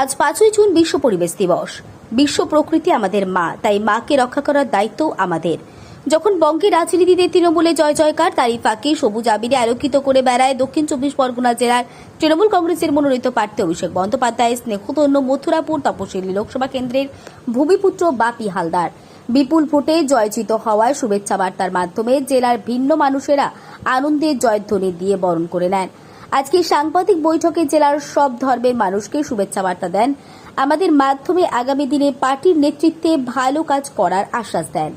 আজ 5ই জুন বিশ্ব পরিবেশ দিবস। বিশ্ব প্রকৃতি আমাদের মা, তাই মাকে রক্ষা করার দায়িত্ব আমাদের। যখন বঙ্গের রাজনীতিতে তৃণমূলে জয় জয়কার, তারই ফাঁকে সবুজ আবিরে আলোকিত করে বেড়ায় দক্ষিণ 24 পরগনা জেলার তৃণমূল কংগ্রেসের মনোনীত প্রার্থী অভিষেক বন্দ্যোপাধ্যায় স্নেহধন্য মথুরাপুর তপশিলি লোকসভা কেন্দ্রের ভূমিপুত্র বাপি হালদার বিপুল ভোটে জয়জিত হওয়ায় শুভেচ্ছা বার্তার মাধ্যমে জেলার ভিন্ন মানুষেরা আনন্দের জয়ধ্বনি দিয়ে বরণ করে নেন। আজকে সাংবাদিক বৈঠকে জেলার সব ধর্মের মানুষকে শুভেচ্ছা বার্তা দেন, আমাদের মাধ্যমে আগামী দিনে পার্টির নেতৃত্বে ভালো কাজ করার আশ্বাস দেন।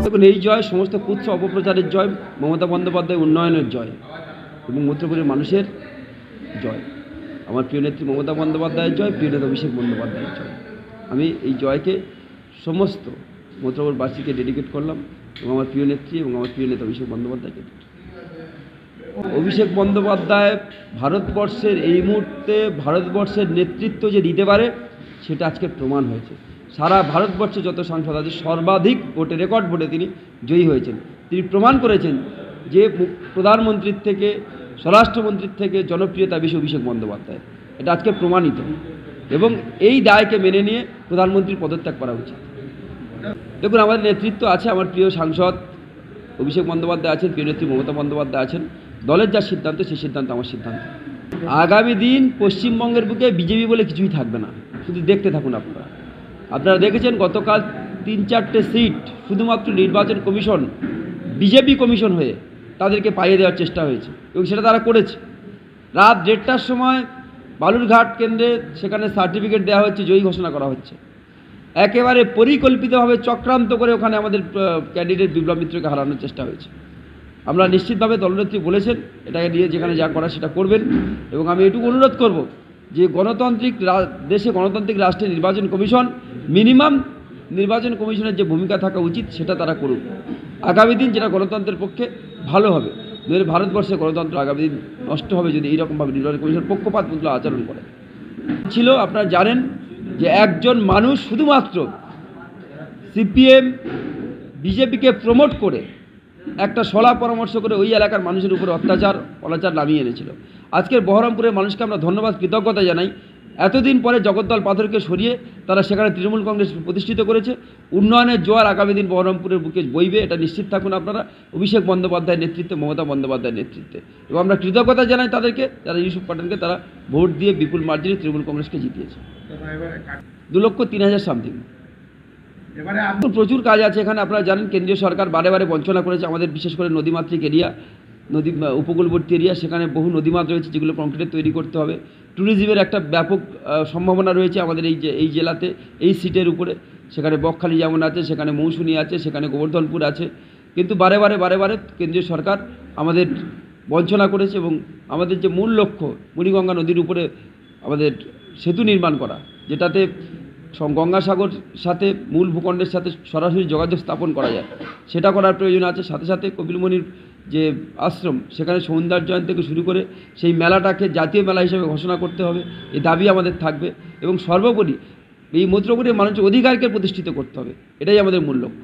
দেখুন, এই জয় সমস্ত কুৎস অপপ্রচারের জয়, মমতা বন্দ্যোপাধ্যায় উন্নয়নের জয় এবং মধ্যপ্রদেশের মানুষের জয়। আমার প্রিয় নেত্রী মমতা বন্দ্যোপাধ্যায়ের জয়, প্রিয় নেতা অভিষেক বন্দ্যোপাধ্যায়ের জয়। আমি এই জয়কে সমস্ত মথুরাপুরবাসীকে ডেডিকেট করলাম এবং আমার প্রিয় নেত্রী এবং আমার প্রিয় নেতা অভিষেক বন্দ্যোপাধ্যায়কে। অভিষেক বন্দ্যোপাধ্যায় ভারতবর্ষের এই মুহূর্তে ভারতবর্ষের নেতৃত্ব যে দিতে পারে সেটা আজকে প্রমাণ হয়েছে। সারা ভারতবর্ষে যত সাংসদ আছে সর্বাধিক ভোটে, রেকর্ড ভোটে তিনি জয়ী হয়েছেন। তিনি প্রমাণ করেছেন যে প্রধানমন্ত্রীর থেকে স্বরাষ্ট্রমন্ত্রীর থেকে জনপ্রিয়তা বেশি অভিষেক বন্দ্যোপাধ্যায়। এটা আজকে প্রমাণিত এবং এই দায়কে মেনে নিয়ে প্রধানমন্ত্রীর পদত্যাগ করা উচিত। দেখুন, আমাদের নেতৃত্ব আছে, আমার প্রিয় সাংসদ অভিষেক বন্দ্যোপাধ্যায় আছেন, প্রিয় নেত্রী মমতা বন্দ্যোপাধ্যায় আছেন। দলের যা সিদ্ধান্ত সেই সিদ্ধান্ত আমার সিদ্ধান্ত। আগামী দিন পশ্চিমবঙ্গের বুকে বিজেপি বলে কিছুই থাকবে না, শুধু দেখতে থাকুন। আপনারা দেখেছেন গতকাল 3-4টে সিট শুধুমাত্র নির্বাচন কমিশন বিজেপি কমিশন হয়ে তাদেরকে পাইয়ে দেওয়ার চেষ্টা হয়েছে এবং সেটা তারা করেছে। রাত 1:30টার সময় বালুরঘাট কেন্দ্রে সেখানে সার্টিফিকেট দেওয়া হচ্ছে, জয়ী ঘোষণা করা হচ্ছে। একেবারে পরিকল্পিতভাবে চক্রান্ত করে ওখানে আমাদের ক্যান্ডিডেট বিপ্লব মিত্রকে হারানোর চেষ্টা হয়েছে। আমরা নিশ্চিতভাবে দলনেত্রী বলেছেন এটাকে নিয়ে যেখানে যা করা সেটা করবেন এবং আমি এটুকু অনুরোধ করব যে গণতান্ত্রিক দেশে, গণতান্ত্রিক রাষ্ট্রে নির্বাচন কমিশন মিনিমাম নির্বাচন কমিশনের যে ভূমিকা থাকা উচিত সেটা তারা করুক। আগামী দিন যেটা গণতন্ত্রের পক্ষে ভালো হবে। নইলে ভারতবর্ষে গণতন্ত্র আগামী দিন নষ্ট হবে যদি এইরকমভাবে নির্বাচন কমিশন পক্ষপাতমূলক আচরণ করে। ছিল আপনারা জানেন যে একজন মানুষ শুধুমাত্র সিপিএম বিজেপিকে প্রমোট করে একটা সলা পরামর্শ করে ওই এলাকার মানুষের উপরে অত্যাচার নামিয়ে এনেছিল। আজকের বহরমপুরের মানুষকে আমরা ধন্যবাদ, কৃতজ্ঞতা জানাই। এতদিন পরে জগদ্দল পাথরকে সরিয়ে তারা সেখানে তৃণমূল কংগ্রেস প্রতিষ্ঠিত করেছে। উন্নয়নের জোয়ার আগামী দিন বহরমপুরের বুকে বইবে, এটা নিশ্চিত থাকুন আপনারা, অভিষেক বন্দ্যোপাধ্যায়ের নেতৃত্বে, মমতা বন্দ্যোপাধ্যায়ের নেতৃত্বে। এবং আমরা কৃতজ্ঞতা জানাই তাদেরকে, যারা ইউসুফ পাঠানকে তারা ভোট দিয়ে বিপুল মার্জিনে তৃণমূল কংগ্রেসকে জিতিয়েছে। 2,03,000 সামথিং। প্রচুর কাজ আছে এখানে। আপনারা জানেন কেন্দ্রীয় সরকার বারে বারে বঞ্চনা করেছে আমাদের, বিশেষ করে নদীমাতৃক এরিয়া, নদী উপকূলবর্তী এরিয়া, সেখানে বহু নদীমাত রয়েছে যেগুলো কংক্রিটে তৈরি করতে হবে। ট্যুরিজমের একটা ব্যাপক সম্ভাবনা রয়েছে আমাদের এই জেলাতে, এই সিটের উপরে। সেখানে বকখালি যেমন আছে, সেখানে মৌসুনী আছে, সেখানে গোবর্ধনপুর আছে। কিন্তু বারে বারে কেন্দ্রীয় সরকার আমাদের বঞ্চনা করেছে এবং আমাদের যে মূল লক্ষ্য মুড়িগঙ্গা নদীর উপরে আমাদের সেতু নির্মাণ করা, যেটাতে গঙ্গাসাগর সাথে মূল ভূখণ্ডের সাথে সরাসরি যোগাযোগ স্থাপন করা যায়, সেটা করার প্রয়োজন আছে। সাথে সাথে কপিলমুনির যে আশ্রম, সেখানে সৌন্দর্যায়ন থেকে শুরু করে সেই মেলাটাকে জাতীয় মেলা হিসেবে ঘোষণা করতে হবে, এই দাবি আমাদের থাকবে। এবং সর্বোপরি এই মথুরাপুরের মানুষের অধিকারকে প্রতিষ্ঠিত করতে হবে, এটাই আমাদের মূল লক্ষ্য।